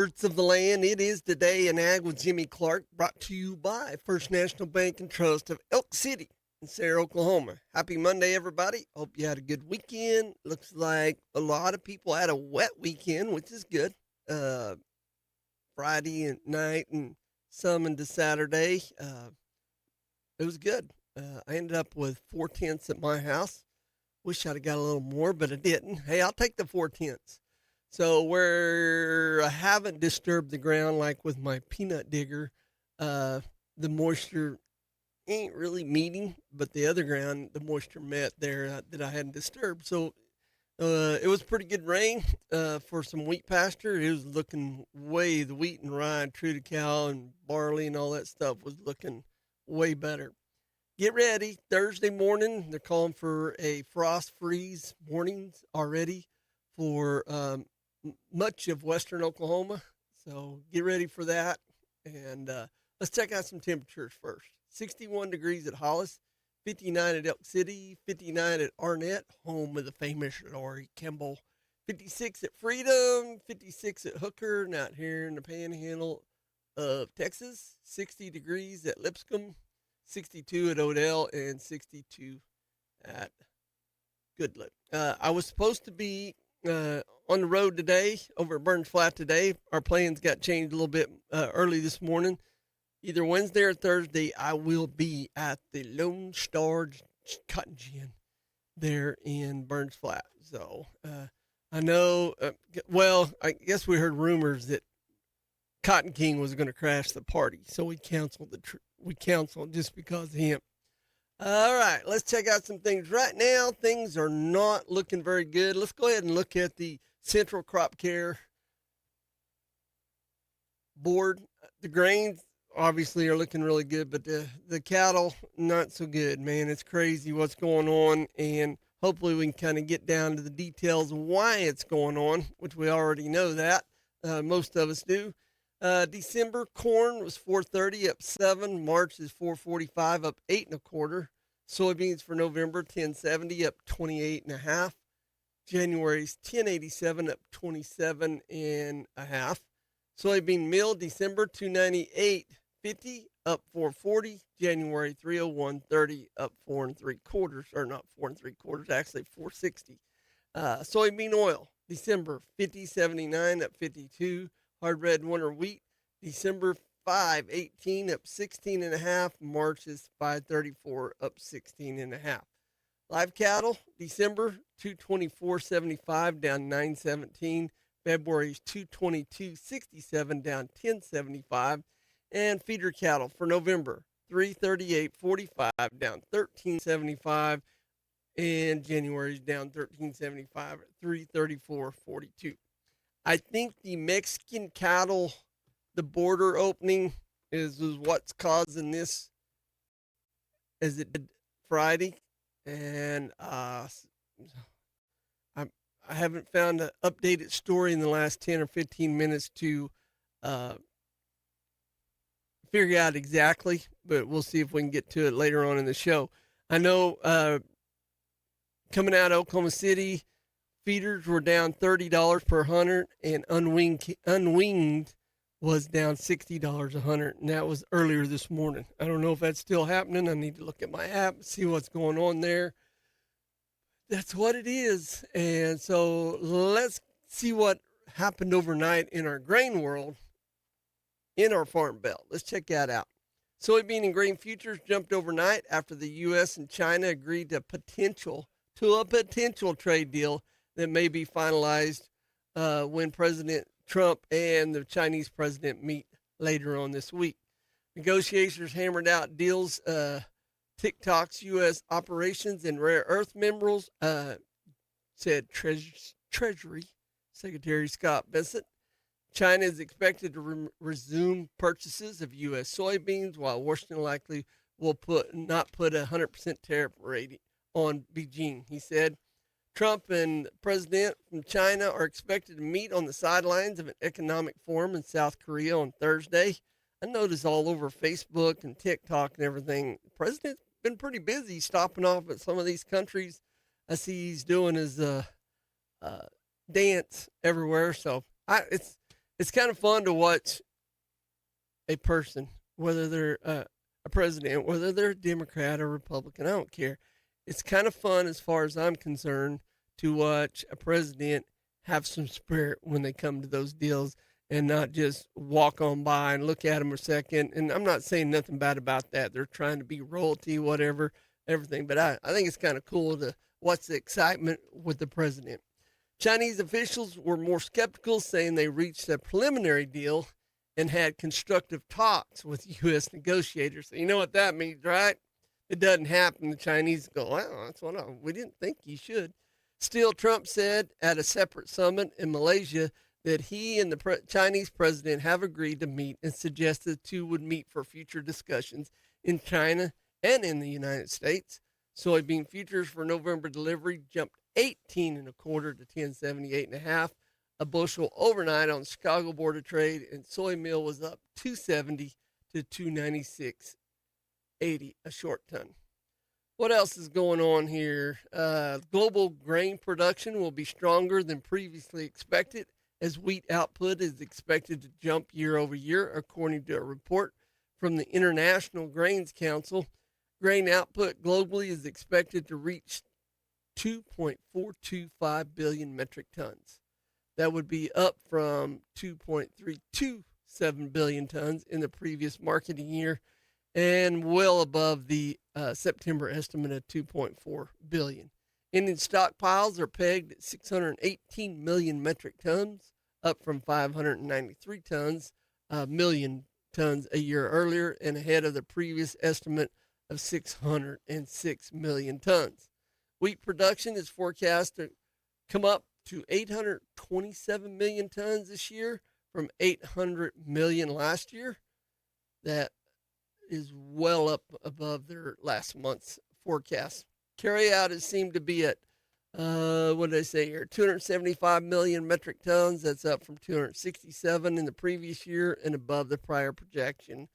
Birds of the land. It is Today in Ag with Jimmy Clark, brought to you by First National Bank and Trust of Elk City in Sarah, Oklahoma. Happy Monday, everybody. Hope you had a good weekend. Looks like a lot of people had a wet weekend, which is good. Uh, Friday and night and some into Saturday. It was good. I ended up with 4 tenths at my house. Wish I'd have got a little more, but I didn't. Hey, I'll take the 4 tenths. So where I haven't disturbed the ground like with my peanut digger, the moisture ain't really meeting, but the other ground, the moisture met there that I hadn't disturbed. So it was pretty good rain for some wheat pasture. It was looking the wheat and rye, true to cow and barley and all that stuff was looking way better. Get ready. Thursday morning, they're calling for a frost freeze mornings already for much of western Oklahoma. So get ready for that. And let's check out some temperatures first. 61 degrees at Hollis, 59 at Elk City, 59 at Arnett, home of the famous Lori Kimball, 56 at Freedom, 56 at Hooker, not here in the panhandle of Texas, 60 degrees at Lipscomb, 62 at Odell, and 62 at Goodland. I was supposed to be on the road today over at Burns Flat today. Our plans got changed a little bit early this morning. Either Wednesday or Thursday, I will be at the Lone Star Cotton Gin there in Burns Flat. So I know, I guess we heard rumors that Cotton King was going to crash the party, so we canceled just because of him. All right, let's check out some things. Right now, things are not looking very good. Let's go ahead and look at the Central Crop Care Board. The grains obviously are looking really good, but the cattle, not so good, man. It's crazy what's going on, and hopefully we can kind of get down to the details of why it's going on, which we already know that. Most of us do. December corn was 430 up 7. March is 445 up 8 and a quarter. Soybeans for November 1070 up 28 and a half. January's 1087 up 27 and a half. Soybean meal December 298.50 up 440. January 301.30 up 4 and 3/4, or not 4 and 3/4, actually 460. Soybean oil December 50.79 up 52. Hard red winter wheat, December 5.18 up 16 and a half. March is 5.34 up 16 and a half. Live cattle, December 224.75 down 9.17. February's 222.67 down 10.75. And feeder cattle for November 338.45 down 13.75. And January's down 13.75 at 334.42. I think the Mexican cattle, the border opening is what's causing this as it did Friday. And I haven't found an updated story in the last 10 or 15 minutes to figure out exactly, but we'll see if we can get to it later on in the show. I know coming out of Oklahoma City, feeders were down $30 per hundred, and unwinged was down $60 a hundred, and that was earlier this morning. I don't know if that's still happening. I need to look at my app and see what's going on there. That's what it is. And so let's see what happened overnight in our grain world, in our farm belt. Let's check that out. Soybean and grain futures jumped overnight after the U.S. and China agreed to a potential trade deal that may be finalized when President Trump and the Chinese president meet later on this week. Negotiators hammered out deals, TikTok's U.S. operations in rare earth minerals, said Treasury Secretary Scott Bessent. China is expected to resume purchases of U.S. soybeans, while Washington likely will not put a 100% tariff rate on Beijing, he said. Trump and the president from China are expected to meet on the sidelines of an economic forum in South Korea on Thursday. I noticed all over Facebook and TikTok and everything, the president's been pretty busy stopping off at some of these countries. I see he's doing his dance everywhere. So it's it's kind of fun to watch a person, whether they're a president, whether they're a Democrat or Republican, I don't care. It's kind of fun, as far as I'm concerned, to watch a president have some spirit when they come to those deals and not just walk on by and look at them a second. And I'm not saying nothing bad about that. They're trying to be royalty, whatever, everything. But I think it's kind of cool to watch the excitement with the president. Chinese officials were more skeptical, saying they reached a preliminary deal and had constructive talks with U.S. negotiators. So you know what that means, right? It doesn't happen. The Chinese go, well, that's what we didn't think you should. Still, Trump said at a separate summit in Malaysia that he and the Chinese president have agreed to meet, and suggested the two would meet for future discussions in China and in the United States. Soybean futures for November delivery jumped 18 and a quarter to 1078 and a half a bushel overnight on the Chicago Board of Trade, and soy meal was up 270 to 296.80 a short ton. What else is going on here? Global grain production will be stronger than previously expected, as wheat output is expected to jump year over year, according to a report from the International Grains Council. Grain output globally is expected to reach 2.425 billion metric tons. That would be up from 2.327 billion tons in the previous marketing year, and well above the September estimate of 2.4 billion. Indian stockpiles are pegged at 618 million metric tons, up from 593 million tons a year earlier, and ahead of the previous estimate of 606 million tons. Wheat production is forecast to come up to 827 million tons this year from 800 million last year. That is well up above their last month's forecast. Carryout has seemed to be at, what did I say here, 275 million metric tons. That's up from 267 in the previous year and above the prior projection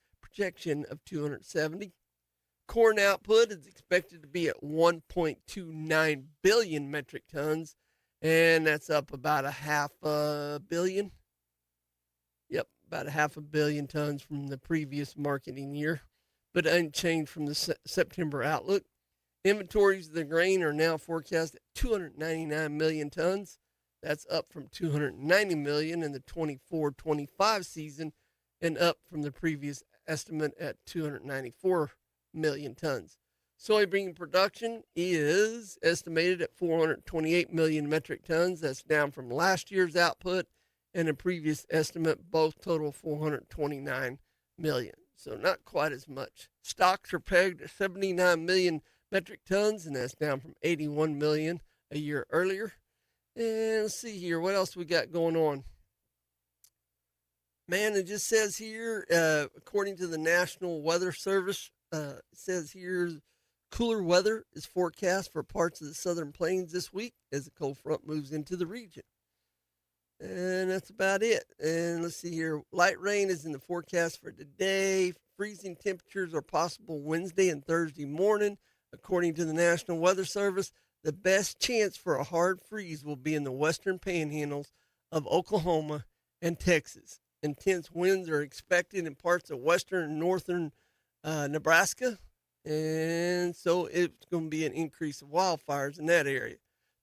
of 270. Corn output is expected to be at 1.29 billion metric tons, and that's up about a half a billion. Yep, about a half a billion tons from the previous marketing year, but unchanged from the September outlook. Inventories of the grain are now forecast at 299 million tons. That's up from 290 million in the 24-25 season, and up from the previous estimate at 294 million tons. Soybean production is estimated at 428 million metric tons. That's down from last year's output and a previous estimate, both total 429 million. So not quite as much. Stocks are pegged at 79 million metric tons, and that's down from 81 million a year earlier. And let's see here, what else we got going on? Man, it just says here, according to the National Weather Service, it says here cooler weather is forecast for parts of the southern plains this week as the cold front moves into the region. And that's about it. And let's see here. Light rain is in the forecast for today. Freezing temperatures are possible Wednesday and Thursday morning. According to the National Weather Service, the best chance for a hard freeze will be in the western panhandles of Oklahoma and Texas. Intense winds are expected in parts of western and northern Nebraska, and so it's going to be an increase of wildfires in that area.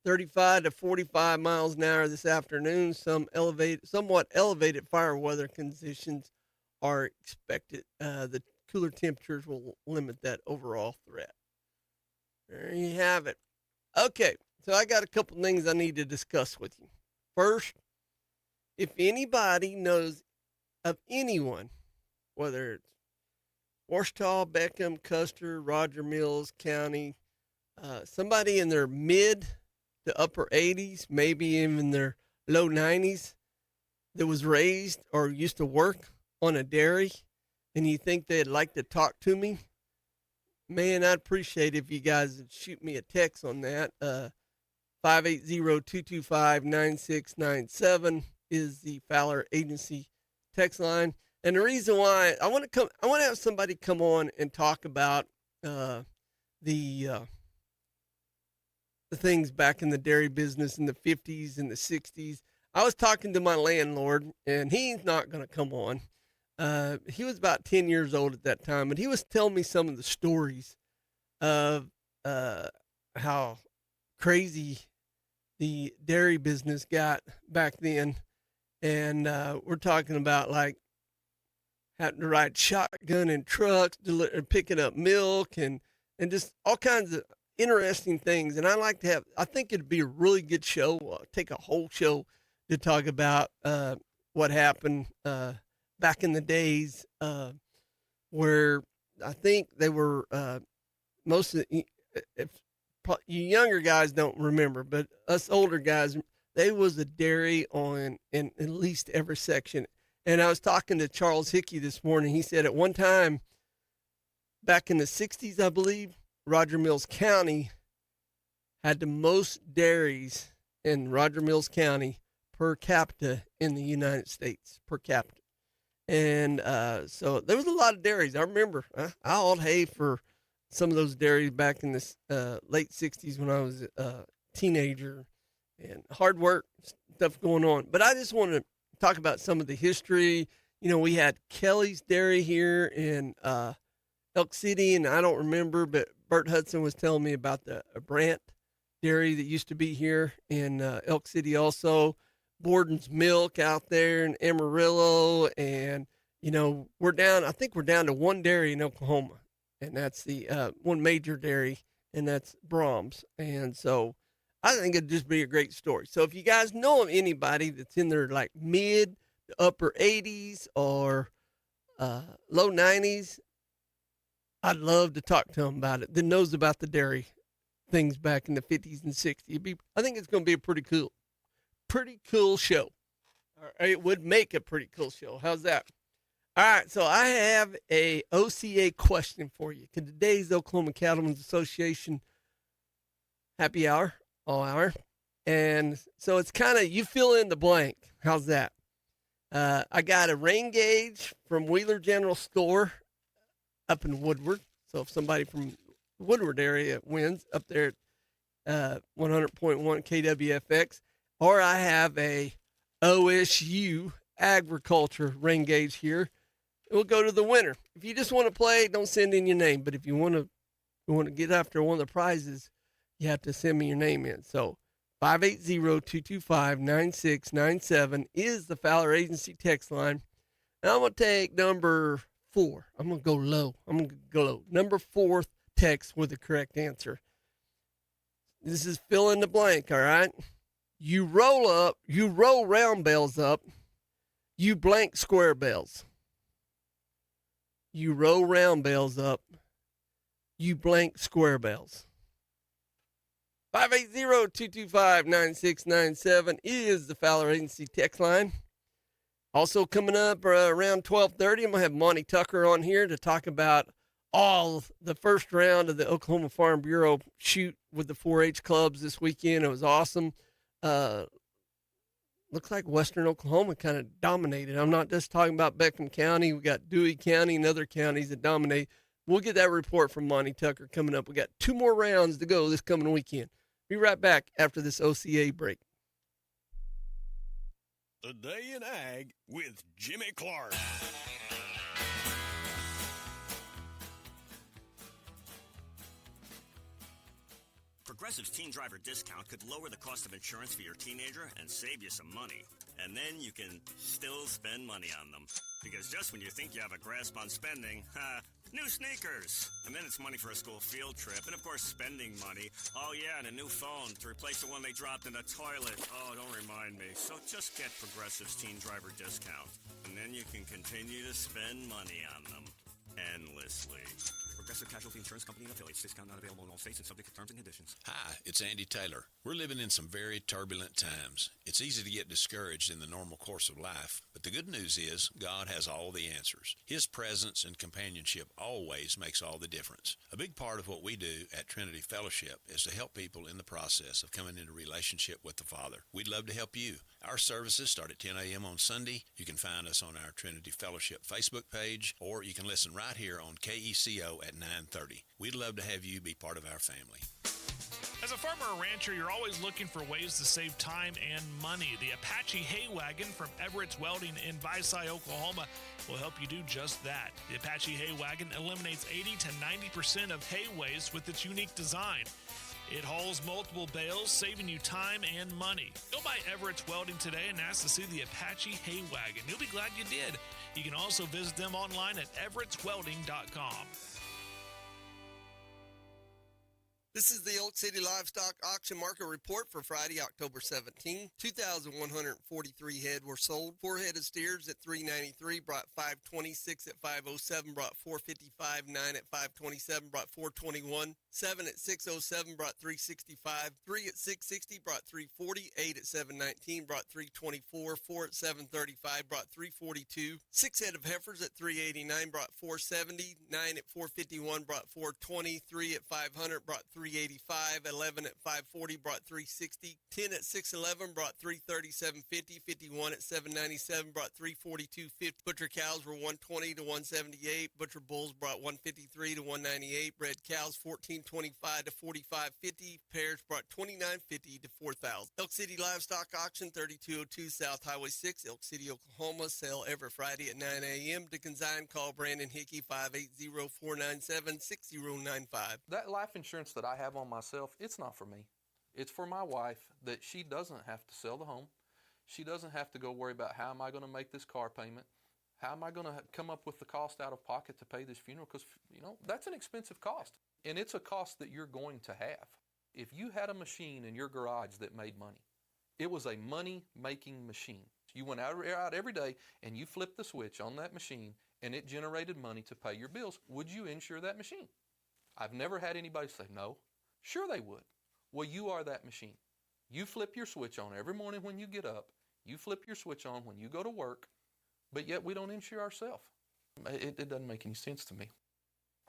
35 to 45 miles an hour this afternoon. Somewhat elevated fire weather conditions are expected. The cooler temperatures will limit that overall threat. There you have it. Okay, so I got a couple things I need to discuss with you. First, if anybody knows of anyone, whether it's Washita, Beckham, Custer, Roger Mills County, somebody in their mid to upper 80s, maybe even their low 90s, that was raised or used to work on a dairy, and you think they'd like to talk to me, man, I'd appreciate if you guys would shoot me a text on that. 580-225-9697 is the Fowler Agency text line. And the reason why I want to have somebody come on and talk about the things back in the dairy business in the 50s and the 60s. I was talking to my landlord, and he's not going to come on. He was about 10 years old at that time, and he was telling me some of the stories of how crazy the dairy business got back then. And we're talking about like having to ride shotgun in trucks, picking up milk, and just all kinds of interesting things. And I think it'd be a really good show. Take a whole show to talk about what happened back in the days where I think they were most of the, if you younger guys don't remember, but us older guys, there was a dairy on in at least every section. And I was talking to Charles Hickey this morning. He said at one time, back in the 60s, I believe, Roger Mills County had the most dairies in Roger Mills County per capita in the United States, per capita. And so there was a lot of dairies. I remember I hauled hay for some of those dairies back in the late 60s when I was a teenager, and hard work stuff going on. But I just want to talk about some of the history. You know, we had Kelly's Dairy here in Elk City, and I don't remember, but Bert Hudson was telling me about the Brandt Dairy that used to be here in Elk City also. Borden's Milk out there in Amarillo, and, you know, I think we're down to one dairy in Oklahoma, and that's the one major dairy, and that's Brahms. And so I think it'd just be a great story. So if you guys know of anybody that's in their like mid to upper 80s or low 90s, I'd love to talk to them about it. That knows about the dairy things back in the 50s and 60s. I think it's going to be a pretty cool show. Or it would make a pretty cool show. How's that? All right, so I have a OCA question for you. Today's Oklahoma Cattlemen's Association happy hour, all hour. And so it's kind of, you fill in the blank. How's that? I got a rain gauge from Wheeler General Store up in Woodward. So if somebody from the Woodward area wins up there at 100.1 KWFX, or I have a OSU agriculture rain gauge here. We'll go to the winner. If you just want to play, don't send in your name. But if you want to get after one of the prizes, you have to send me your name in. So 580-225-9697 is the Fowler Agency text line. Now I'm going to take number 4. I'm going to go low. Number 4 text with the correct answer. This is fill in the blank, all right? You roll round bells up, you blank square bells. You roll round bells up, you blank square bells. 580-225-9697 is the Fowler Agency text line. Also coming up around 12:30, I'm going to have Monty Tucker on here to talk about all the first round of the Oklahoma Farm Bureau shoot with the 4-H clubs this weekend. It was awesome. Looks like Western Oklahoma kind of dominated. I'm not just talking about Beckham County. We got Dewey County and other counties that dominate. We'll get that report from Monty Tucker coming up. We got 2 more rounds to go this coming weekend. Be right back after this OCA break. The Day in Ag with Jimmy Clark. Progressive's Teen Driver Discount could lower the cost of insurance for your teenager and save you some money. And then you can still spend money on them. Because just when you think you have a grasp on spending, new sneakers. And then it's money for a school field trip. And of course, spending money. Oh yeah, and a new phone to replace the one they dropped in the toilet. Oh, don't remind me. So just get Progressive's Teen Driver Discount. And then you can continue to spend money on them endlessly. Progressive Casualty Insurance Company and affiliates. Discount not available in all states and subject to terms and conditions. Hi, it's Andy Taylor. We're living in some very turbulent times. It's easy to get discouraged in the normal course of life, but the good news is God has all the answers. His presence and companionship always makes all the difference. A big part of what we do at Trinity Fellowship is to help people in the process of coming into relationship with the Father. We'd love to help you. Our services start at 10 a.m. on Sunday. You can find us on our Trinity Fellowship Facebook page, or you can listen right here on KECO at 9:30. We'd love to have you be part of our family. As a farmer or rancher, you're always looking for ways to save time and money. The Apache Hay Wagon from Everett's Welding in Visay, Oklahoma will help you do just that. The Apache Hay Wagon eliminates 80 to 90% of hay waste with its unique design. It hauls multiple bales, saving you time and money. Go by Everett's Welding today and ask to see the Apache Hay Wagon. You'll be glad you did. You can also visit them online at everettswelding.com. This is the Elk City Livestock Auction Market Report for Friday, October 17. 2,143 head were sold. 4 head of steers at $393 brought $526 at $507, brought $455, 9 at $527, brought $421, 7 at $607, brought $365, 3 at $660, brought $340, 8 at $719, brought $324, 4 at $735, brought $342, 6 head of heifers at $389, brought $470, 9 at $451, brought $420, 3 at $500, brought $385, 11 at $540, brought $360, 10 at $611, brought $337.50, 51 at $797, brought $342.50. Butcher cows were $120 to $178. Butcher bulls brought $153 to $198. Bred cows $14.25 to $45.50. Pairs brought $29.50 to $4,000. Elk City Livestock Auction, 3202 South Highway 6, Elk City, Oklahoma. Sale every Friday at 9 a.m. To consign, call Brandon Hickey, 580-497-6095. That life insurance that I have on myself, it's not for me. It's for my wife, that she doesn't have to sell the home. She doesn't have to go worry about how am I going to make this car payment? How am I going to come up with the cost out of pocket to pay this funeral? Because, that's an expensive cost. And it's a cost that you're going to have. If you had a machine in your garage that made money, it was a money-making machine. You went out every day and you flipped the switch on that machine and it generated money to pay your bills. Would you insure that machine? I've never had anybody say no. Sure they would. Well, you are that machine. You flip your switch on every morning when you get up. You flip your switch on when you go to work, but yet we don't insure ourselves. It doesn't make any sense to me.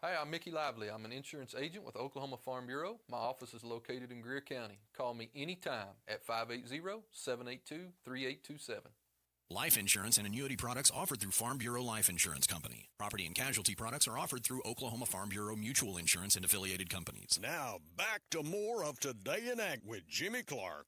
Hi, I'm Mickey Lively. I'm an insurance agent with Oklahoma Farm Bureau. My office is located in Greer County. Call me anytime at 580-782-3827. Life insurance and annuity products offered through Farm Bureau Life Insurance Company. Property and casualty products are offered through Oklahoma Farm Bureau Mutual Insurance and affiliated companies. Now, back to more of Today in Ag with Jimmy Clark.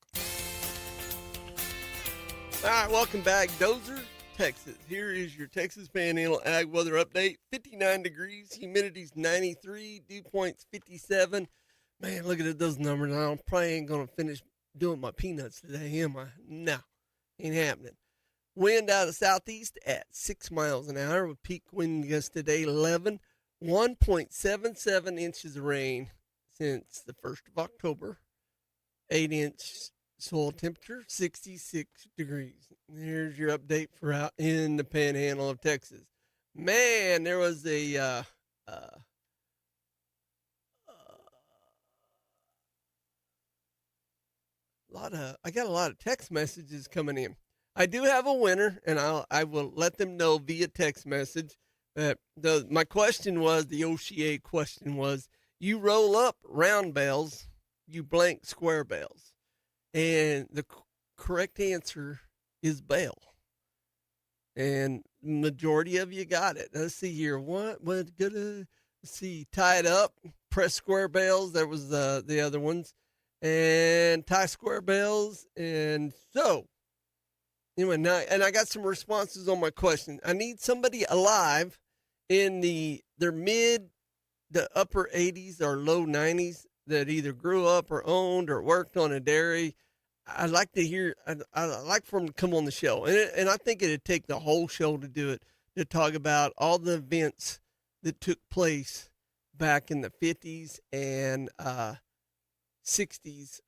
All right, welcome back, Dozer, Texas. Here is your Texas Panhandle Ag weather update. 59 degrees, humidity's 93, dew point's 57. Man, look at those numbers. I probably ain't going to finish doing my peanuts today, am I? No, ain't happening. Wind out of the southeast at 6 miles an hour with peak wind gusts today 11. 1.77 inches of rain since the 1st of October. 8-inch soil temperature, 66 degrees. Here's your update for out in the Panhandle of Texas. Man, there was I got a lot of text messages coming in. I do have a winner, and I will let them know via text message. My question was, the OCA question was, you roll up round bales, you blank square bales. And the correct answer is bale. And majority of you got it. Let's see here. What was good? Let's see. Tie it up, press square bales. That was the other ones. And tie square bales. And so, anyway, now, and I got some responses on my question. I need somebody alive in their mid, the upper 80s or low 90s that either grew up or owned or worked on a dairy. I'd like to hear, I'd like for them to come on the show. And I think it'd take the whole show to do it, to talk about all the events that took place back in the 50s and 60s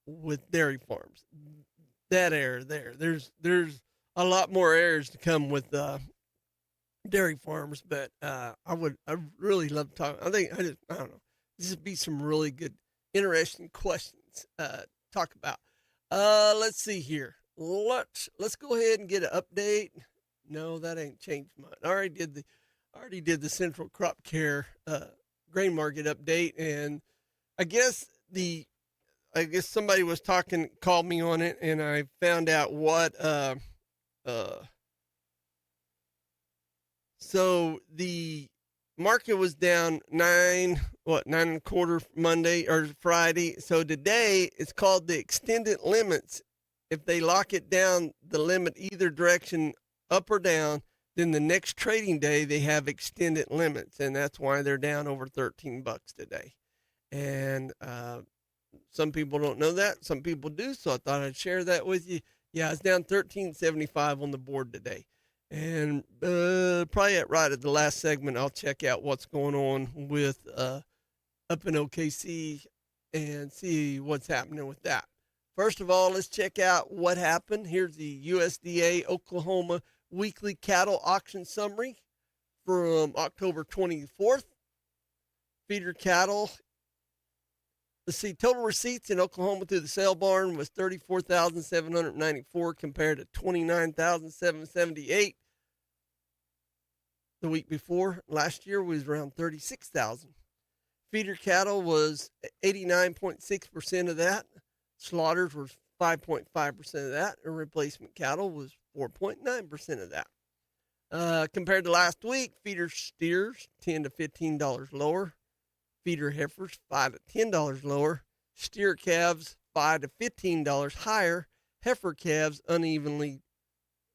with dairy farms. That era there. There's a lot more eras to come with dairy farms, but I really love to talk. I don't know. This would be some really good, interesting questions talk about. Let's see here. Let's go ahead and get an update. No, that ain't changed much. I already did the Central Crop Care grain market update, and I guess somebody was called me on it, and I found out what so market was down 9.25 Monday or Friday. So today it's called the extended limits. If they lock it down, the limit either direction, up or down, then the next trading day they have extended limits, and that's why they're down over $13 today. And some people don't know that, some people do. So I thought I'd share that with you. Yeah, it's down 13.75 on the board today. And probably right at the last segment, I'll check out what's going on with up in OKC and see what's happening with that. First of all, let's check out what happened. Here's the USDA Oklahoma weekly cattle auction summary from October 24th. Feeder cattle. Let's see, total receipts in Oklahoma through the sale barn was 34,794 compared to 29,778 the week before. Last year was around 36,000. Feeder cattle was 89.6% of that. Slaughters were 5.5% of that. And replacement cattle was 4.9% of that. Compared to last week, feeder steers $10 to $15 lower. Feeder heifers $5 to $10 lower. Steer calves $5 to $15 higher. Heifer calves unevenly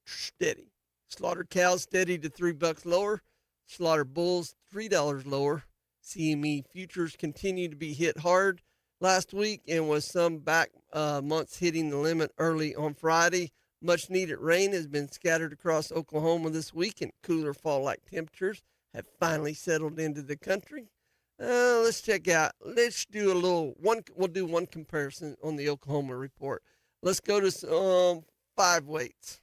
steady. Slaughter cows steady to $3 lower. Slaughter bulls $3 lower. CME futures continue to be hit hard last week, and with some back months hitting the limit early on Friday. Much needed rain has been scattered across Oklahoma this week, and cooler fall-like temperatures have finally settled into the country. Let's check out. Let's do we'll do one comparison on the Oklahoma report. Let's go to some 5 weights.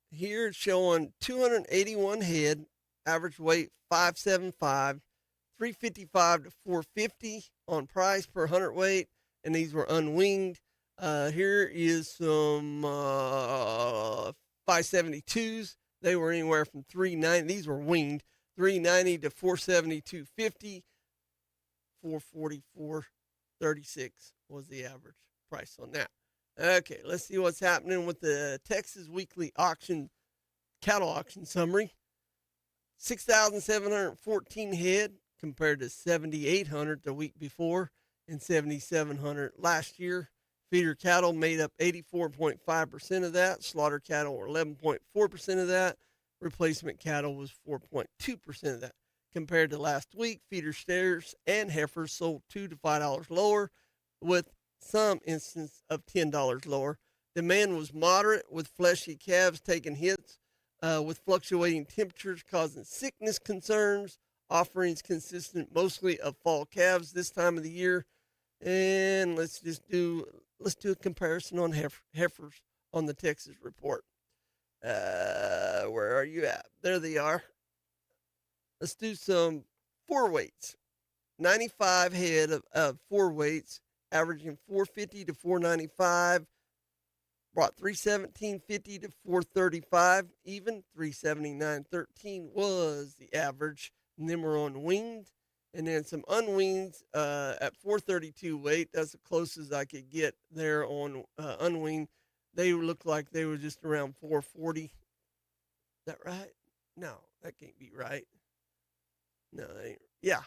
Here it's showing 281 head, average weight 575, 355 to 450 on price per hundredweight, and these were unwinged. Here is some 572s. They were anywhere from 390. These were winged. 390 to 472.50. 444.36 was the average price on that. Okay, let's see what's happening with the Texas Weekly Auction cattle auction summary. 6,714 head compared to 7,800 the week before and 7,700 last year. Feeder cattle made up 84.5% of that. Slaughter cattle were 11.4% of that. Replacement cattle was 4.2% of that. Compared to last week, feeder steers and heifers sold $2 to $5 lower, with some instances of $10 lower. Demand was moderate, with fleshy calves taking hits, with fluctuating temperatures causing sickness concerns. Offerings consistent mostly of fall calves this time of the year. And let's do a comparison on heifers on the Texas report. Where are you at? There they are. Let's do some 4 weights. 95 head of 4 weights, averaging 450 to 495. Brought 317.50 to 435. Even 379.13 was the average. And then we're on winged. And then some unwinged at 432 weight. That's the closest I could get there on unwinged. They look like they were just around 440. Is that right? No, that can't be right. No, that ain't. Yeah.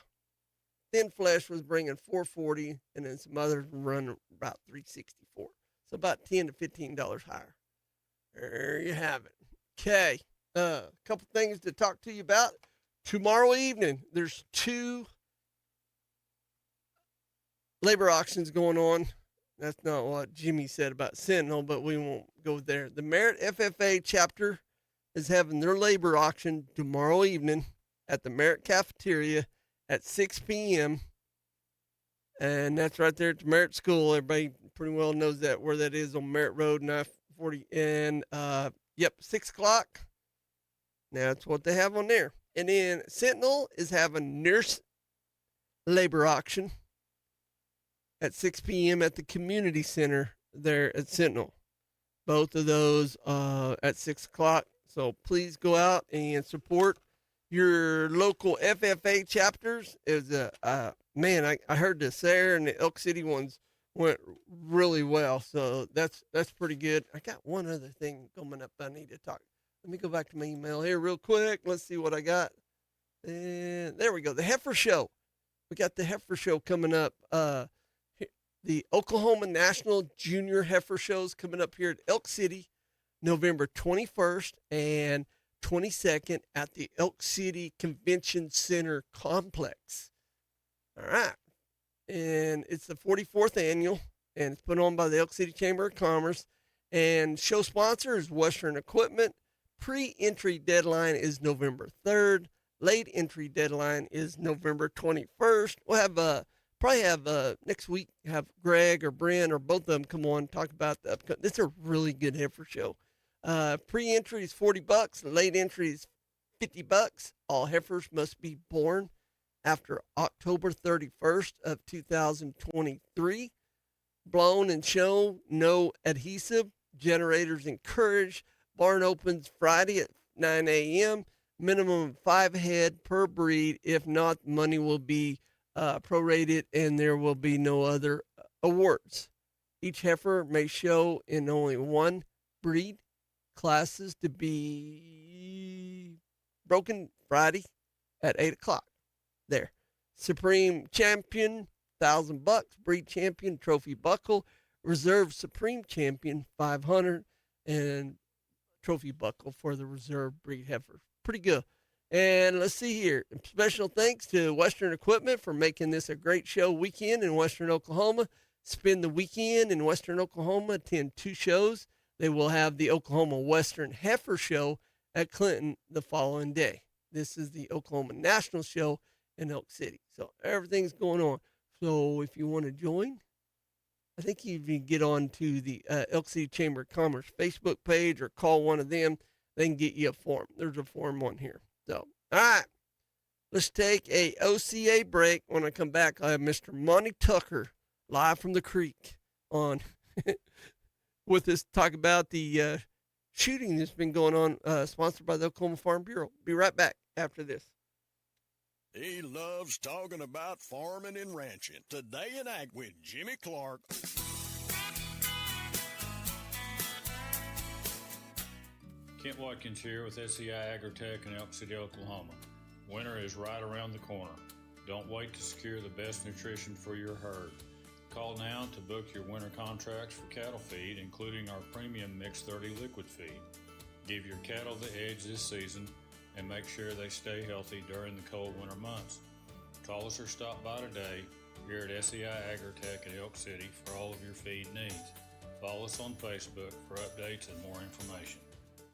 Thin flesh was bringing 440, and then some others were running about 364. So about $10 to $15 higher. There you have it. Okay. A couple things to talk to you about. Tomorrow evening, there's 2 labor auctions going on. That's not what Jimmy said about Sentinel, but we won't go there. The Merritt FFA chapter is having their labor auction tomorrow evening at the Merritt Cafeteria at 6 p.m. And that's right there at the Merritt School. Everybody pretty well knows that where that is on Merritt Road and I-40. And, 6 o'clock. Now that's what they have on there. And then Sentinel is having nurse labor auction at 6 p.m. at the community center there at Sentinel. Both of those at 6 o'clock. So please go out and support your local FFA chapters. Man, I heard the Sayre and the Elk City ones went really well. So that's pretty good. I got one other thing coming up I need to talk. Let me go back to my email here real quick. Let's see what I got. And there we go. The Heifer Show. We got the Heifer Show coming up. The Oklahoma National Junior Heifer Shows coming up here at Elk City, November 21st and 22nd at the Elk City Convention Center Complex. All right. And it's the 44th annual, and it's put on by the Elk City Chamber of Commerce. And show sponsor is Western Equipment. Pre-entry deadline is November 3rd. Late entry deadline is November 21st. We'll have probably have next week have Greg or Brent or both of them come on and talk about the upcoming. This is a really good heifer show. Pre-entry is $40. Late entry is $50. All heifers must be born after October 31st of 2023. Blown and shown, no adhesive. Generators encouraged. Barn opens Friday at 9 a.m. Minimum 5 head per breed. If not, money will be prorated and there will be no other awards. Each heifer may show in only one breed. Classes to be broken Friday at 8 o'clock. There. Supreme Champion, $1,000. Breed Champion, Trophy Buckle. Reserve Supreme Champion, $500. And Trophy Buckle for the reserve breed heifer. Pretty good. And let's see here. Special thanks to Western Equipment for making this a great show weekend in Western Oklahoma. Spend the weekend in Western Oklahoma. Attend 2 shows. They will have the Oklahoma Western Heifer Show at Clinton the following day. This is the Oklahoma National Show in Elk City. So everything's going on. So if you want to join, I think you can get on to the Elk City Chamber of Commerce Facebook page or call one of them. They can get you a form. There's a form on here. So, all right. Let's take a OCA break. When I come back, I have Mr. Monty Tucker live from the creek on with us, talk about the shooting that's been going on, sponsored by the Oklahoma Farm Bureau. Be right back after this. He loves talking about farming and ranching. Today in Ag with Jimmy Clark. Kent Watkins here with SEI Agritech in Elk City, Oklahoma. Winter is right around the corner. Don't wait to secure the best nutrition for your herd. Call now to book your winter contracts for cattle feed, including our premium Mix 30 liquid feed. Give your cattle the edge this season and make sure they stay healthy during the cold winter months. Call us or stop by today here at SEI Agritech in Elk City for all of your feed needs. Follow us on Facebook for updates and more information.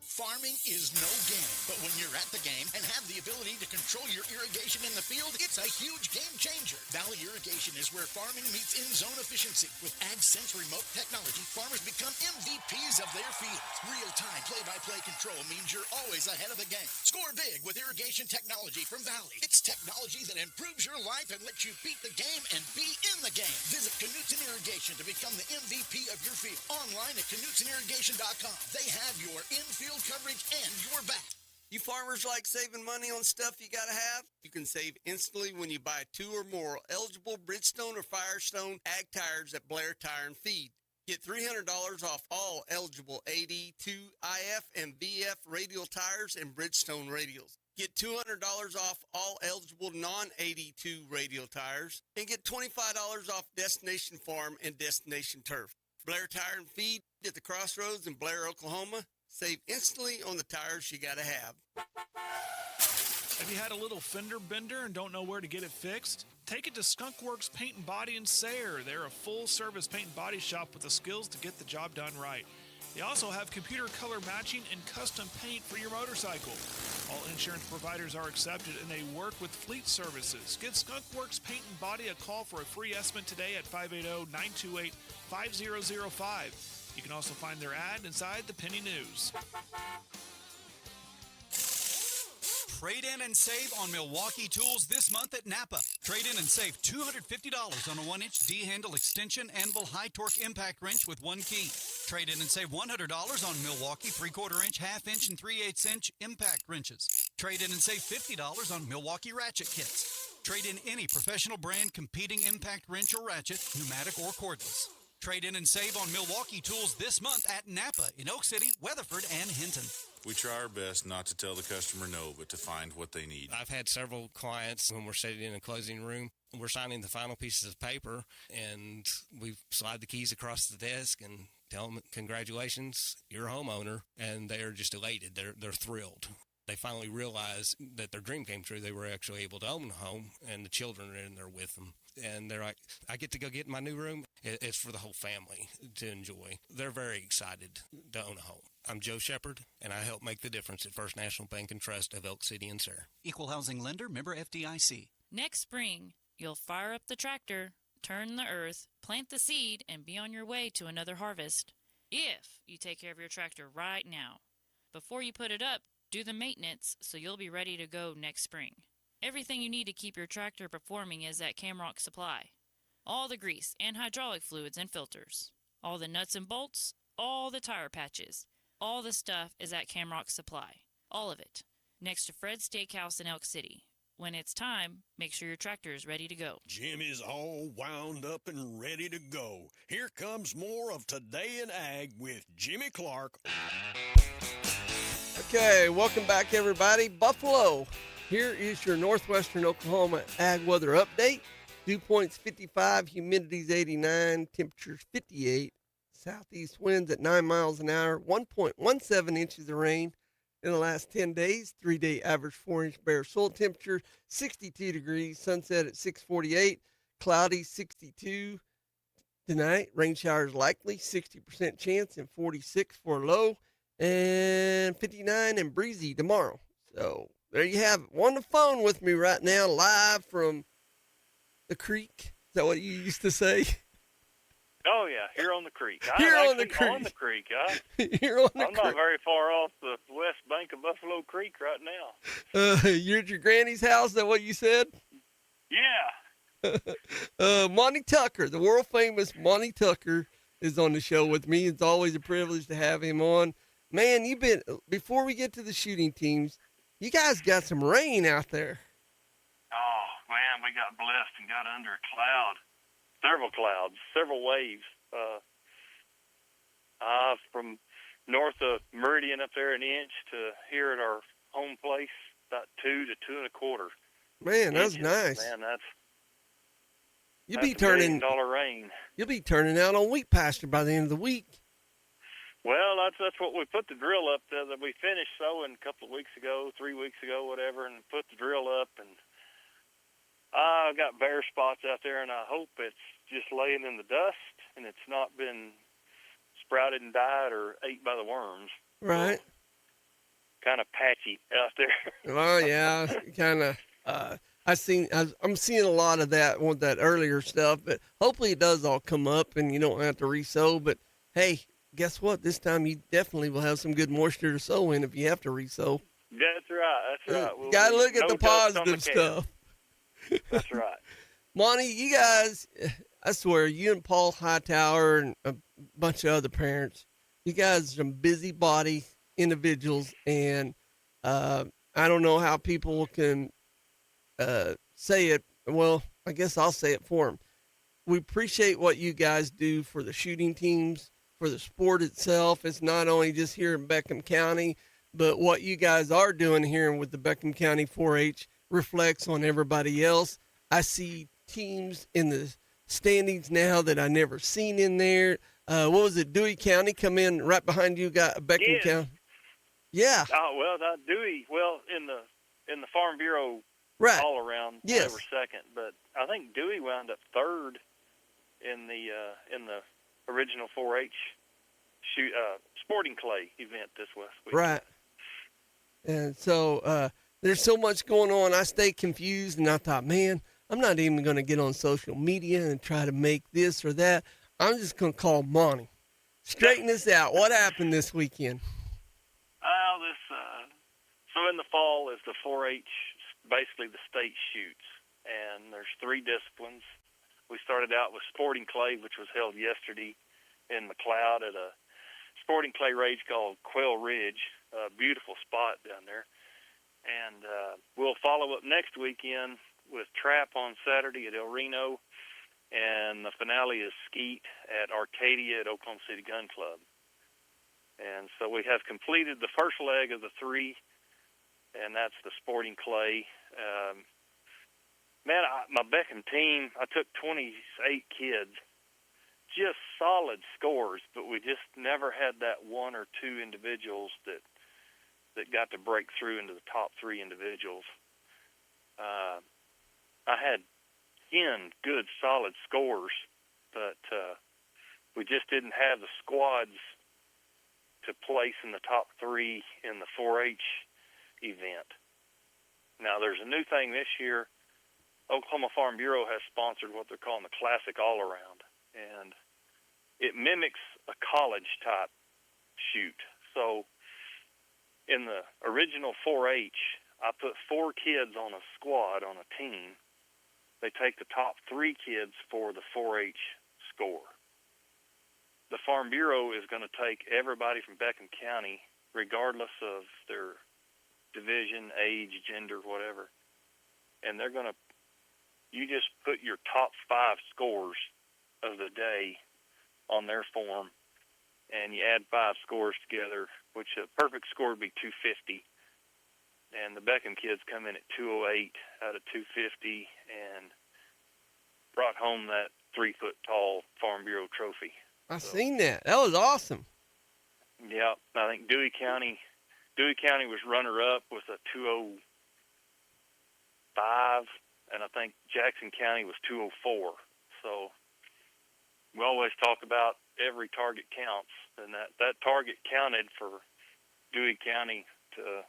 Farming is no game, but when you're at the game and have the ability to control your irrigation in the field, it's a huge game changer. Valley Irrigation is where farming meets in-zone efficiency. With AgSense remote technology, farmers become MVPs of their fields. Real-time play-by-play control means you're always ahead of the game. Score big with irrigation technology from Valley. It's technology that improves your life and lets you beat the game and be in the game. Visit Knutson Irrigation to become the MVP of your field. Online at KnutSonIrrigation.com. They have your in-field coverage and your back. You farmers like saving money on stuff you got to have? You can save instantly when you buy 2 or more eligible Bridgestone or Firestone ag tires at Blair Tire and Feed. Get $300 off all eligible AD, 2IF, and VF radial tires and Bridgestone radials. Get $200 off all eligible non-AD2 radial tires and get $25 off Destination Farm and Destination Turf. Blair Tire and Feed at the Crossroads in Blair, Oklahoma. Save instantly on the tires you got to have. Have you had a little fender bender and don't know where to get it fixed? Take it to Skunkworks Paint and Body in Sayre. They're a full-service paint and body shop with the skills to get the job done right. They also have computer color matching and custom paint for your motorcycle. All insurance providers are accepted and they work with fleet services. Give Skunkworks Paint and Body a call for a free estimate today at 580-928-5005. You can also find their ad inside the Penny News. Trade in and save on Milwaukee tools this month at Napa. Trade in and save $250 on a 1-inch D-handle extension anvil high torque impact wrench with 1 key. Trade in and save $100 on Milwaukee 3/4 inch, 1/2 inch, and 3/8 inch impact wrenches. Trade in and save $50 on Milwaukee ratchet kits. Trade in any professional brand competing impact wrench or ratchet, pneumatic or cordless. Trade in and save on Milwaukee tools this month at Napa in Oak City, Weatherford, and Hinton. We try our best not to tell the customer no, but to find what they need. I've had several clients when we're sitting in a closing room, we're signing the final pieces of paper, and we slide the keys across the desk and tell them, congratulations, you're a homeowner, and they're just elated. They're thrilled. They finally realize that their dream came true. They were actually able to own a home, and the children are in there with them. And they're like, I get to go get in my new room. It's for the whole family to enjoy. They're very excited to own a home. I'm Joe Shepard, and I help make the difference at First National Bank and Trust of Elk City and Sarah. Equal housing lender, member FDIC. Next spring, you'll fire up the tractor, turn the earth, plant the seed, and be on your way to another harvest. If you take care of your tractor right now. Before you put it up, do the maintenance so you'll be ready to go next spring. Everything you need to keep your tractor performing is at Camrock Supply. All the grease and hydraulic fluids and filters. All the nuts and bolts, all the tire patches. All the stuff is at Camrock Supply. All of it. Next to Fred's Steakhouse in Elk City. When it's time, make sure your tractor is ready to go. Jimmy's all wound up and ready to go. Here comes more of Today in Ag with Jimmy Clark. Okay, welcome back, everybody. Buffalo, here is your northwestern Oklahoma ag weather update. Dew points 55, humidity's 89, temperatures 58. Southeast winds at 9 miles an hour, 1.17 inches of rain in the last 10 days. 3-day average 4-inch bare soil temperature, 62 degrees. Sunset at 6:48, cloudy 62 tonight. Rain showers likely, 60% chance, and 46 for a low, and 59 and breezy tomorrow. So there you have it. On the phone with me right now, live from the creek. Is that what you used to say? Oh, yeah, here on the creek. Here I'm on the creek. on the creek. Here on the I'm creek. not very far off the west bank of Buffalo Creek right now. You're at your granny's house, is that what you said? Yeah. Monty Tucker, the world famous Monty Tucker, is on the show with me. It's always a privilege to have him on. Man, before we get to the shooting teams, you guys got some rain out there. Oh, man, we got blessed and got under a cloud. Several clouds, several waves. From north of Meridian up there an inch to here at our home place, about 2 to 2 1/4. Man, that's inches. nice. Man, that's You'll $1 be turning million rain. You'll be turning out on wheat pasture by the end of the week. Well, that's what we put the drill up there that we finished sowing a couple of weeks ago, 3 weeks ago, whatever, and put the drill up, and I've got bare spots out there, and I hope it's just laying in the dust and it's not been sprouted and died or ate by the worms. Right. So, kind of patchy out there. Oh yeah, kind of. I'm seeing a lot of that with that earlier stuff, but hopefully it does all come up and you don't have to re-sow. But hey, guess what? This time you definitely will have some good moisture to sow in if you have to re-sow. That's right. That's right. You gotta look at the positive stuff. That's right. Monty, you guys, I swear, you and Paul Hightower and a bunch of other parents, you guys are some busybody individuals, and I don't know how people can say it. Well, I guess I'll say it for them. We appreciate what you guys do for the shooting teams, for the sport itself. It's not only just here in Beckham County, but what you guys are doing here with the Beckham County 4-H reflects on everybody else. I see teams in the standings now that I never seen in there. What was it? Dewey County come in right behind you. Got Beckham County. Yeah. Oh well, not Dewey. Well, in the Farm Bureau right. all around, yes. they were second, but I think Dewey wound up third in the original 4-H sporting clay event this week. Right. And so there's so much going on. I stay confused, and I thought, man, I'm not even going to get on social media and try to make this or that. I'm just going to call Monty. Straighten this out. What happened this weekend? So in the fall is the 4-H, basically the state shoots, and there's 3 disciplines. We started out with sporting clay, which was held yesterday in McLeod at a sporting clay range called Quail Ridge, a beautiful spot down there. And we'll follow up next weekend with trap on Saturday at El Reno, and the finale is skeet at Arcadia at Oklahoma City Gun Club. And so we have completed the first leg of the 3, and that's the sporting clay. Man, my Beckham team, I took 28 kids, just solid scores, but we just never had that 1 or 2 individuals that got to break through into the top 3 individuals. I had 10 good, solid scores, but we just didn't have the squads to place in the top 3 in the 4-H event. Now, there's a new thing this year. Oklahoma Farm Bureau has sponsored what they're calling the Classic All-Around, and it mimics a college-type shoot. So in the original 4-H, I put 4 kids on a squad, on a team. They take the top 3 kids for the 4-H score. The Farm Bureau is going to take everybody from Beckham County, regardless of their division, age, gender, whatever, and they're going to, you just put your top 5 scores of the day on their form, and you add 5 scores together, which a perfect score would be 250. And the Beckham kids come in at 208 out of 250 and brought home that 3-foot-tall Farm Bureau trophy. I seen that. That was awesome. Yeah, I think Dewey County was runner-up with a 205, and I think Jackson County was 204. So we always talk about every target counts, and that target counted for Dewey County to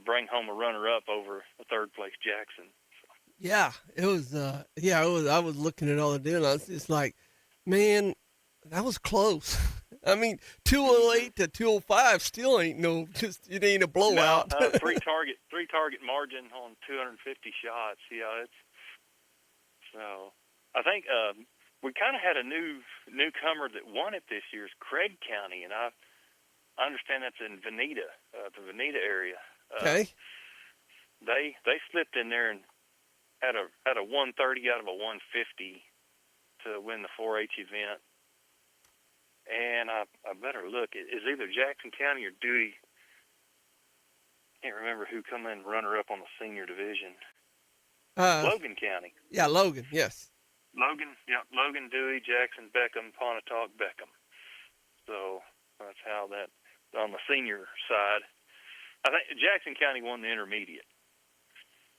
bring home a runner-up over a third-place Jackson. So. Yeah, it was. I was looking at all the deal. I was just like, man, that was close. I mean, 208 to 205 still ain't it ain't a blowout. No, three target margin on 250 shots. Yeah, so I think we kind of had a newcomer that won it this year is Craig County, and I understand that's in Veneta, the Veneta area. Okay. They slipped in there and had a 130 out of a 150 to win the 4-H event. And I better look. It's either Jackson County or Dewey. Can't remember who come in runner-up on the senior division. Logan County. Yeah, Logan, yes. Logan, Dewey, Jackson, Beckham, Pontotoc, Beckham. So that's how that, on the senior side. I think Jackson County won the intermediate.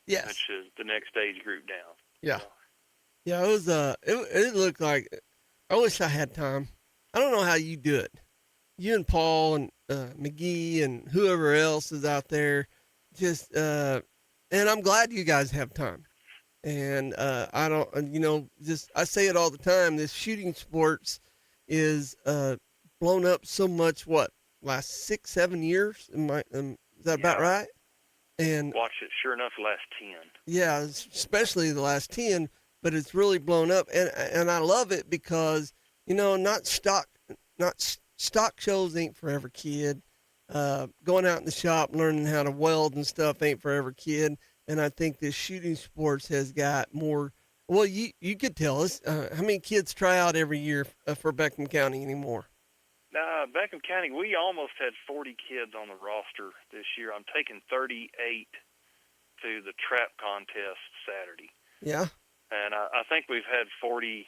Yes. Which is the next age group down. Yeah. So. Yeah, it was, it looked like, I wish I had time. I don't know how you do it. You and Paul and McGee and whoever else is out there, just, and I'm glad you guys have time. And I don't, I say it all the time, this shooting sports is blown up so much, last 6-7 years? Is that about right? And watched it, sure enough, the last 10. Yeah, especially the last 10, but it's really blown up. And I love it because, not stock shows ain't for every kid. Going out in the shop, learning how to weld and stuff ain't for every kid. And I think this shooting sports has got more. Well, you could tell us how many kids try out every year for Beckham County anymore. Beckham County, we almost had 40 kids on the roster this year. I'm taking 38 to the trap contest Saturday. Yeah. And I think we've had 40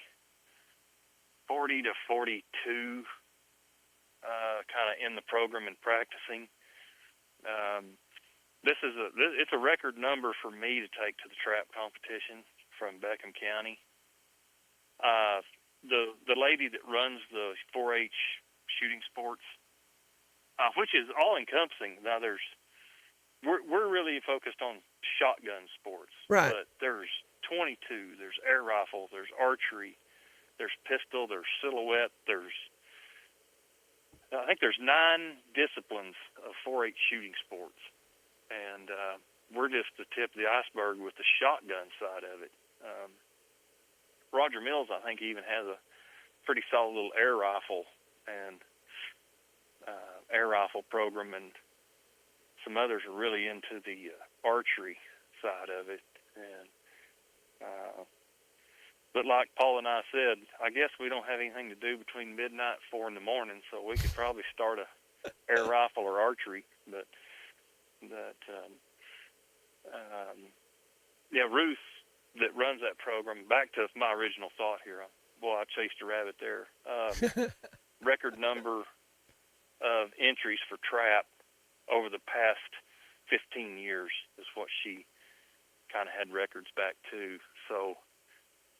to 42 kind of in the program and practicing. It's a record number for me to take to the trap competition from Beckham County. The lady that runs the 4-H shooting sports, which is all encompassing. Now we're really focused on shotgun sports, right? But there's 22, there's air rifle, there's archery, there's pistol, there's silhouette, I think there's 9 disciplines of 4-H shooting sports, and we're just the tip of the iceberg with the shotgun side of it. Roger Mills, I think, even has a pretty solid little air rifle and air rifle program, and some others are really into the archery side of it. And But like Paul and I said, I guess we don't have anything to do between midnight and 4 in the morning, so we could probably start a air rifle or archery. But Ruth, that runs that program, back to my original thought here. Boy, I chased a rabbit there. Record number of entries for trap over the past 15 years is what she kind of had records back to. So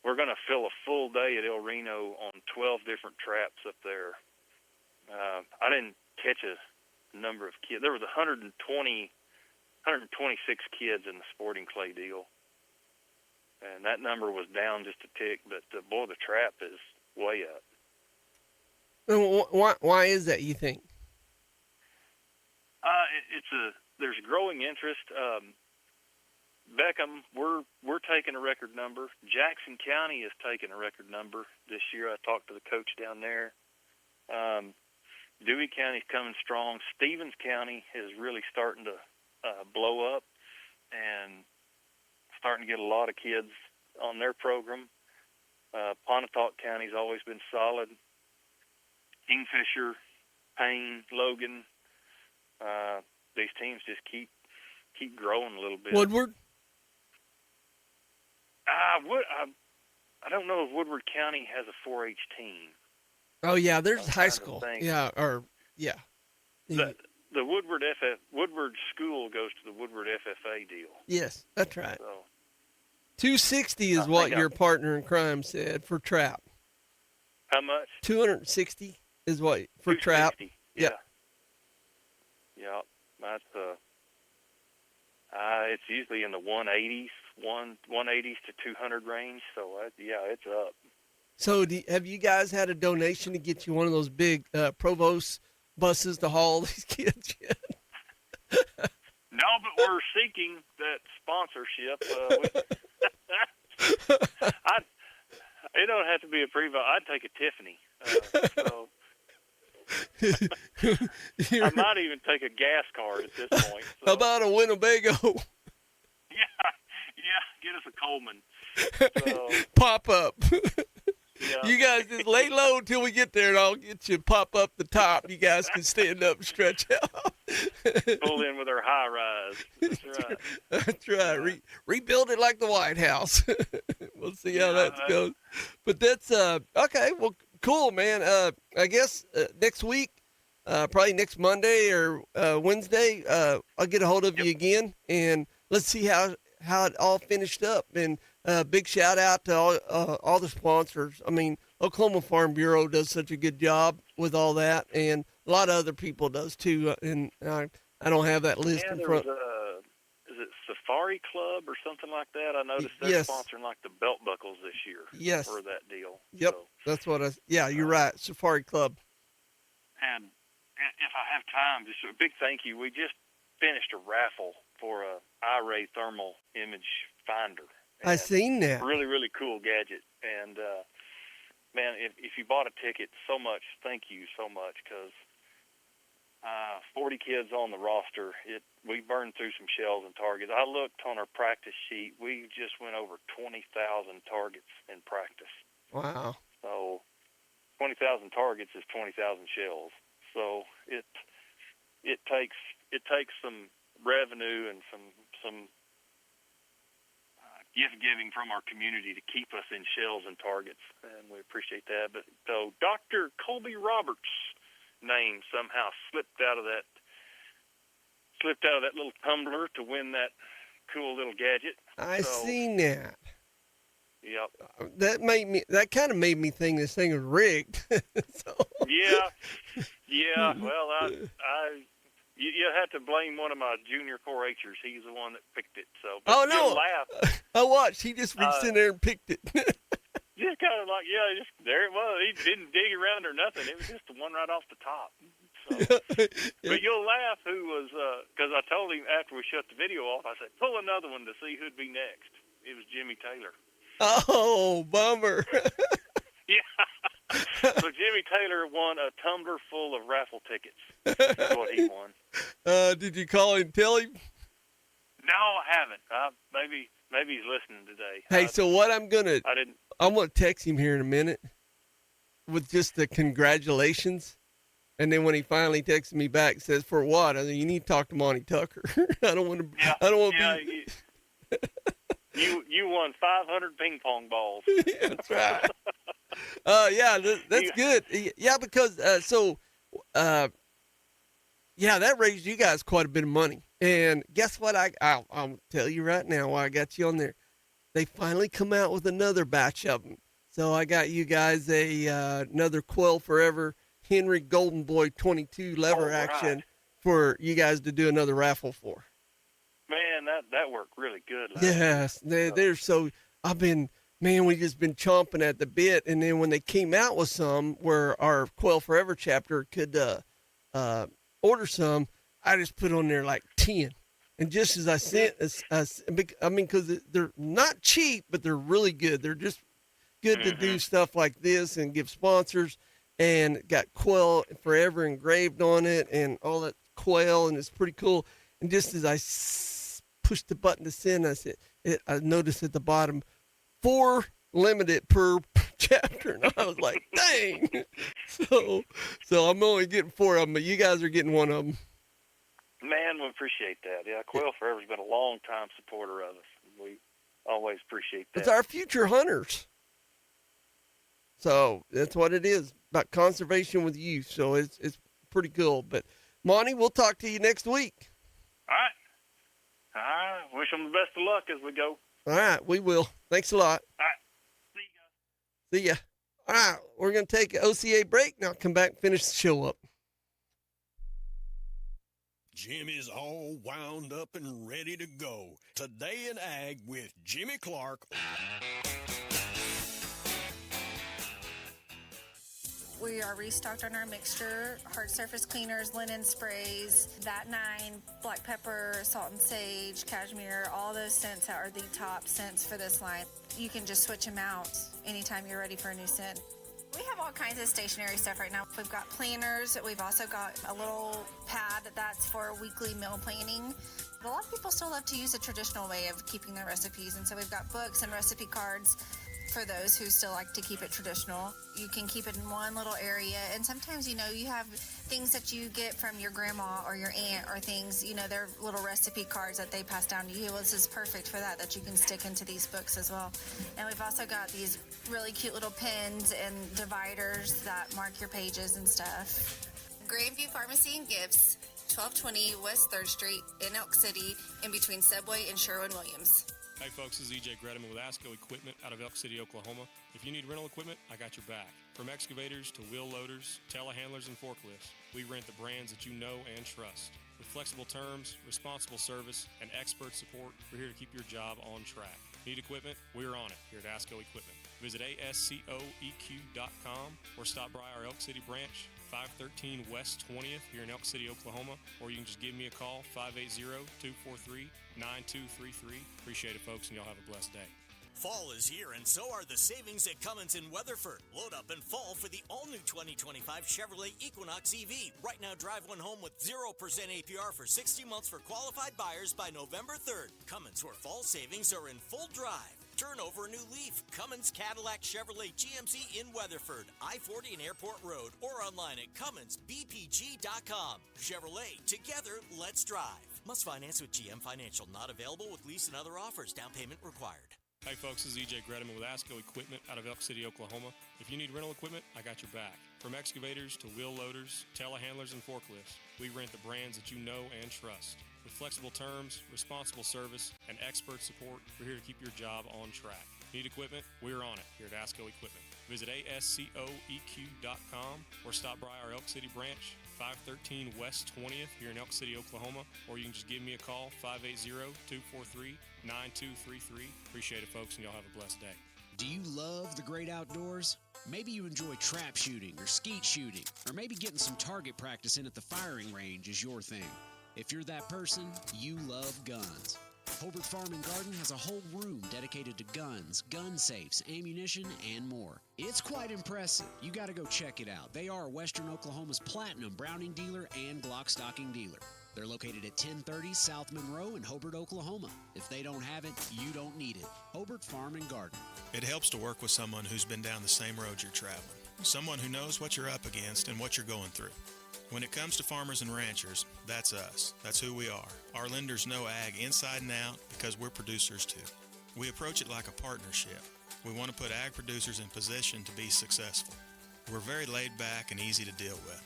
we're going to fill a full day at El Reno on 12 different traps up there. I didn't catch a number of kids. There was 126 kids in the sporting clay deal. And that number was down just a tick, but boy, the trap is way up. Why is that, you think? There's growing interest. Beckham, we're taking a record number. Jackson County is taking a record number this year. I talked to the coach down there. Dewey County's coming strong. Stevens County is really starting to blow up and starting to get a lot of kids on their program. Pontotoc County's always been solid. Kingfisher, Payne, Logan, these teams just keep growing a little bit. Woodward? I don't know if Woodward County has a 4-H team. Oh yeah, there's high school. Yeah. The Woodward school goes to the Woodward FFA deal. Yes, that's right. So, 260 is what your partner in crime said for trap. How much? 260 is what for trap. Yeah. Yeah. That's it's usually in the 180s, 180s to 200 range. So it's up. So have you guys had a donation to get you one of those big Provost buses to haul these kids yet? No, but we're seeking that sponsorship. It don't have to be a Prevost. I'd take a Tiffany. I might even take a gas card at this point. So. How about a Winnebago? Yeah, get us a Coleman. So, pop up. Yeah. You guys just lay low until we get there, and I'll get you pop up the top. You guys can stand up and stretch out. Pull in with our high rise. That's right. That's right. Rebuild it like the White House. We'll see how that goes. But that's okay. Well, cool, man. I guess next week, probably next Monday or Wednesday, I'll get a hold of you again, and let's see how it all finished up. And big shout out to all the sponsors. I mean, Oklahoma Farm Bureau does such a good job with all that, and a lot of other people does too. And I don't have that list in front. Is it Safari Club or something like that? I noticed they're sponsoring like the belt buckles this year. Yes. For that deal. Yep. So, that's what you're right. Safari Club. And if I have time, just a big thank you. We just finished a raffle for a iRay thermal image finder. I seen that. Really, really cool gadget. And, man, if you bought a ticket, thank you so much, because 40 kids on the roster, we burned through some shells and targets. I looked on our practice sheet. We just went over 20,000 targets in practice. Wow. So 20,000 targets is 20,000 shells. So it takes some revenue and some gift giving from our community to keep us in shells and targets, and we appreciate that. But so Dr. Colby Roberts' name somehow slipped out of that little tumbler to win that cool little gadget. I seen that. Yep. That kind of made me think this thing was rigged. Yeah. Well, you have to blame one of my junior 4-H'ers. He's the one that picked it. So. Oh no! Laugh. I watched. He just reached in there and picked it. Just kind of like, there it was. He didn't dig around or nothing. It was just the one right off the top. So. But you'll laugh who was, because I told him after we shut the video off, I said, pull another one to see who'd be next. It was Jimmy Taylor. Oh, bummer. Yeah. So Jimmy Taylor won a tumbler full of raffle tickets. That's what he won. Did you call him and tell him? No, I haven't. Maybe he's listening today. Hey, so what I'm gonna I'm going to text him here in a minute with just the congratulations. And then when he finally texts me back, says, "For what?" I said, "You need to talk to Monty Tucker." I don't want to. Yeah, I don't want to yeah, be. You won 500 ping pong balls. Yeah, that's right. Yeah, that's good. Yeah, because yeah, that raised you guys quite a bit of money. And guess what? I'll tell you right now why I got you on there. They finally come out with another batch of them. So I got you guys another Quail Forever Henry Golden Boy 22 lever action for you guys to do another raffle for. Man, that worked really good. Yes, they're so. We just been chomping at the bit. And then when they came out with some where our Quail Forever chapter could order some, I just put on there like 10. And just as I sent, because they're not cheap, but they're really good. They're just good to do stuff like this and give sponsors. And got Quail Forever engraved on it and all that quail, and it's pretty cool. And just as I pushed the button to send, I noticed at the bottom, 4 limited per chapter, and I was like, dang. So I'm only getting 4 of them, but you guys are getting 1 of them. Man, we appreciate that. Yeah, Quail Forever's been a long-time supporter of us. We always appreciate that. It's our future hunters. So that's what it is, about conservation with youth. So it's pretty cool. But, Monty, we'll talk to you next week. All right. Wish them the best of luck as we go. All right, we will. Thanks a lot. All right. See you guys. See ya. All right, we're going to take an OCA break. Now come back and finish the show up. Jim is all wound up and ready to go. Today in Ag with Jimmy Clark. We are restocked on our mixture, hard surface cleaners, linen sprays, VAT 9, black pepper, salt and sage, cashmere, all those scents are the top scents for this line. You can just switch them out anytime you're ready for a new scent. We have all kinds of stationery stuff right now. We've got planners. We've also got a little pad that's for weekly meal planning. But a lot of people still love to use a traditional way of keeping their recipes, and so we've got books and recipe cards for those who still like to keep it traditional. You can keep it in one little area, and sometimes, you have things that you get from your grandma or your aunt or things, they're little recipe cards that they pass down to you. Well, this is perfect for that you can stick into these books as well. And we've also got these really cute little pens and dividers that mark your pages and stuff. Grandview Pharmacy and Gifts, 1220 West 3rd Street in Elk City, in between Subway and Sherwin-Williams. Hey folks, this is EJ Grediman with ASCO Equipment out of Elk City, Oklahoma. If you need rental equipment, I got your back. From excavators to wheel loaders, telehandlers, and forklifts, we rent the brands that you know and trust. With flexible terms, responsible service, and expert support, we're here to keep your job on track. Need equipment? We're on it here at ASCO Equipment. Visit ASCOEQ.com or stop by our Elk City branch, 513 West 20th here in Elk City, Oklahoma, or you can just give me a call, 580-243-9233. Appreciate it, folks, and y'all have a blessed day. Fall is here, and so are the savings at Cummins in Weatherford. Load up and fall for the all-new 2025 Chevrolet Equinox EV. Right now, drive one home with 0% APR for 60 months for qualified buyers by November 3rd. Cummins, where fall savings are in full drive. Turn over a new leaf. Cummins Cadillac Chevrolet GMC in Weatherford, I-40 and Airport Road, or online at CumminsBPG.com. Chevrolet, together, let's drive. Must finance with GM Financial. Not available with lease and other offers. Down payment required. Hey folks, this is EJ Grediman with ASCO Equipment out of Elk City, Oklahoma. If you need rental equipment, I got your back. From excavators to wheel loaders, telehandlers, and forklifts, we rent the brands that you know and trust. With flexible terms, responsible service, and expert support, we're here to keep your job on track. Need equipment? We're on it here at ASCO Equipment. Visit ASCOEQ.com or stop by our Elk City branch, 513 West 20th here in Elk City, Oklahoma, or you can just give me a call, 580-243-9233. Appreciate it, folks, and y'all have a blessed day. Do you love the great outdoors? Maybe you enjoy trap shooting or skeet shooting, or maybe getting some target practice in at the firing range is your thing. If you're that person, you love guns. Hobart Farm and Garden has a whole room dedicated to guns, gun safes, ammunition, and more. It's quite impressive. You got to go check it out. They are Western Oklahoma's platinum Browning dealer and Glock stocking dealer. They're located at 1030 South Monroe in Hobart, Oklahoma. If they don't have it, you don't need it. Hobart Farm and Garden. It helps to work with someone who's been down the same road you're traveling, someone who knows what you're up against and what you're going through. When it comes to farmers and ranchers, that's us. That's who we are. Our lenders know ag inside and out because we're producers too. We approach it like a partnership. We want to put ag producers in position to be successful. We're very laid back and easy to deal with,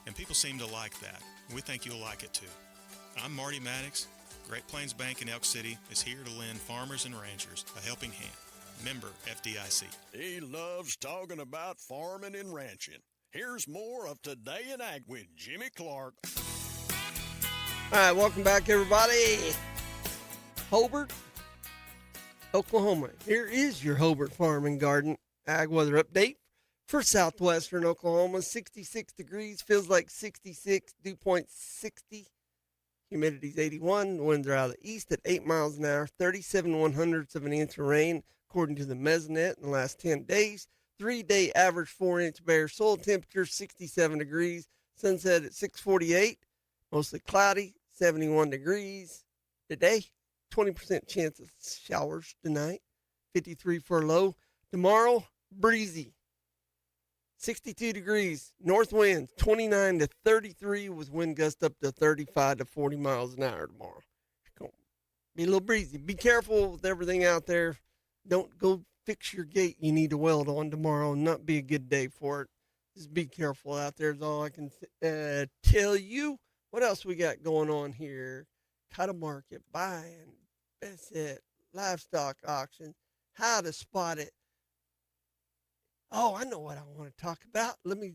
and people seem to like that. We think you'll like it too. I'm Marty Maddox. Great Plains Bank in Elk City is here to lend farmers and ranchers a helping hand. Member FDIC. He loves talking about farming and ranching. Here's more of Today in Ag with Jimmy Clark. All right, welcome back, everybody. Hobart, Oklahoma. Here is your Hobart Farm and Garden Ag Weather Update for southwestern Oklahoma. 66 degrees, feels like 66, dew point 60. Humidity's 81. Winds are out of the east at 8 miles an hour. 37 100ths of an inch of rain, according to the Mesonet, in the last 10 days. 3-day average 4-inch bare soil temperature, 67 degrees. Sunset at 6:48. Mostly cloudy, 71 degrees. Today, 20% chance of showers tonight. 53 for a low. Tomorrow, breezy. 62 degrees. North winds, 29 to 33 with wind gusts up to 35 to 40 miles an hour tomorrow. It's going to be a little breezy. Be careful with everything out there. Don't go fix your gate you need to weld on tomorrow. Not be a good day for it. Just be careful out there is all I can tell you. What else we got going on here? Cattle market, buying, that's it. Livestock auction, how to spot it. Oh, I know what I want to talk about. Let me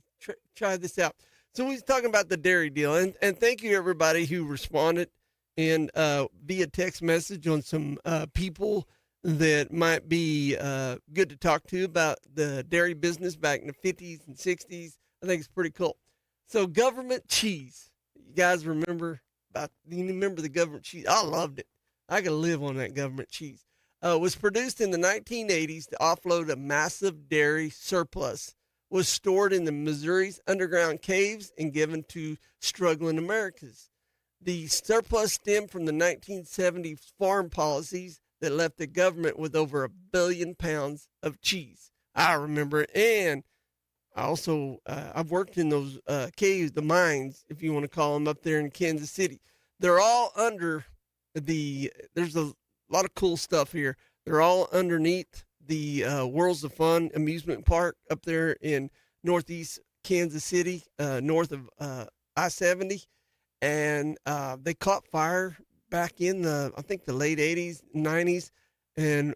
try this out. So we was talking about the dairy deal, and thank you everybody who responded and via text message on some people that might be good to talk to about the dairy business back in the 50s and 60s. I think it's pretty cool. So government cheese. You guys remember the government cheese? I loved it. I could live on that government cheese. Was produced in the 1980s to offload a massive dairy surplus. Was stored in the Missouri's underground caves and given to struggling Americans. The surplus stemmed from the 1970s farm policies that left the government with over 1 billion pounds of cheese. I remember it. And I also, I've worked in those caves, the mines, if you want to call them, up there in Kansas City. They're all under there's a lot of cool stuff here. They're all underneath the Worlds of Fun amusement park up there in northeast Kansas City, north of I-70. And they caught fire back in I think the late 80s, 90s. And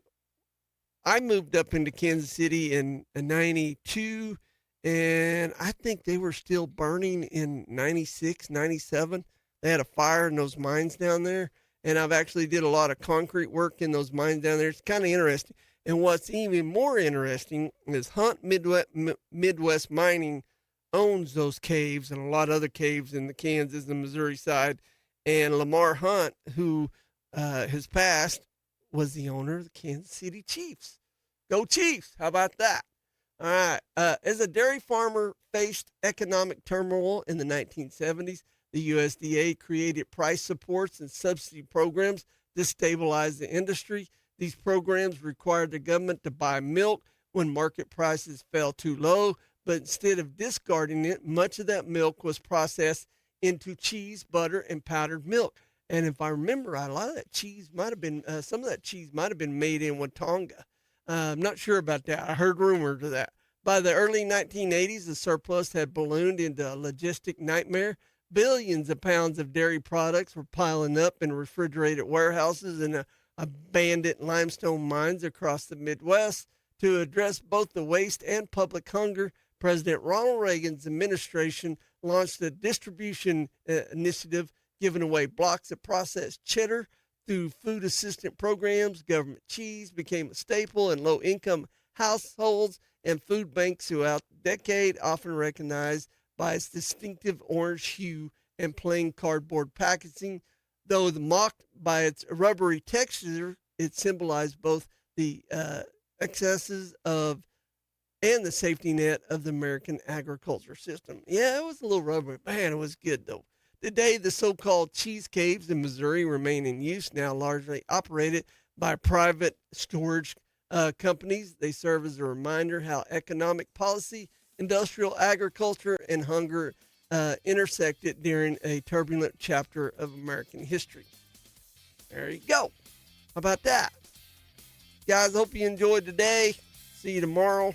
I moved up into Kansas City in 92, and I think they were still burning in 96, 97. They had a fire in those mines down there, and I've actually did a lot of concrete work in those mines down there. It's kind of interesting. And what's even more interesting is Hunt Midwest Mining owns those caves and a lot of other caves in the Kansas and Missouri side. And Lamar Hunt, who has passed, was the owner of the Kansas City Chiefs. Go Chiefs! How about that? All right. As a dairy farmer faced economic turmoil in the 1970s, the USDA created price supports and subsidy programs to stabilize the industry. These programs required the government to buy milk when market prices fell too low, but instead of discarding it, much of that milk was processed into cheese, butter, and powdered milk. And if I remember right, a lot of that cheese might have been, some of that cheese might have been made in Watonga. I'm not sure about that. I heard rumors of that. By the early 1980s, the surplus had ballooned into a logistic nightmare. Billions of pounds of dairy products were piling up in refrigerated warehouses and abandoned limestone mines across the Midwest. To address both the waste and public hunger, President Ronald Reagan's administration launched a distribution initiative giving away blocks of processed cheddar through food assistance programs. Government cheese became a staple in low-income households, and food banks throughout the decade, often recognized by its distinctive orange hue and plain cardboard packaging. Though mocked by its rubbery texture, it symbolized both the excesses of and the safety net of the American agriculture system. Yeah, it was a little rubbery. Man, it was good, though. Today, the so-called cheese caves in Missouri remain in use, now largely operated by private storage companies. They serve as a reminder how economic policy, industrial agriculture, and hunger intersected during a turbulent chapter of American history. There you go. How about that? Guys, hope you enjoyed today. See you tomorrow.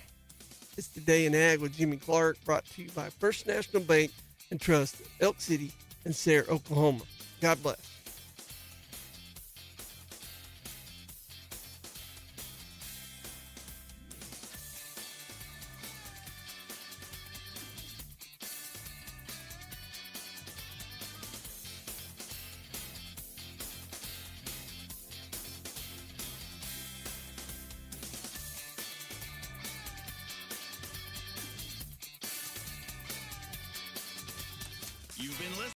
It's Today in Ag with Jimmy Clark, brought to you by First National Bank and Trust, Elk City and Sayre, Oklahoma. God bless. You've been listening.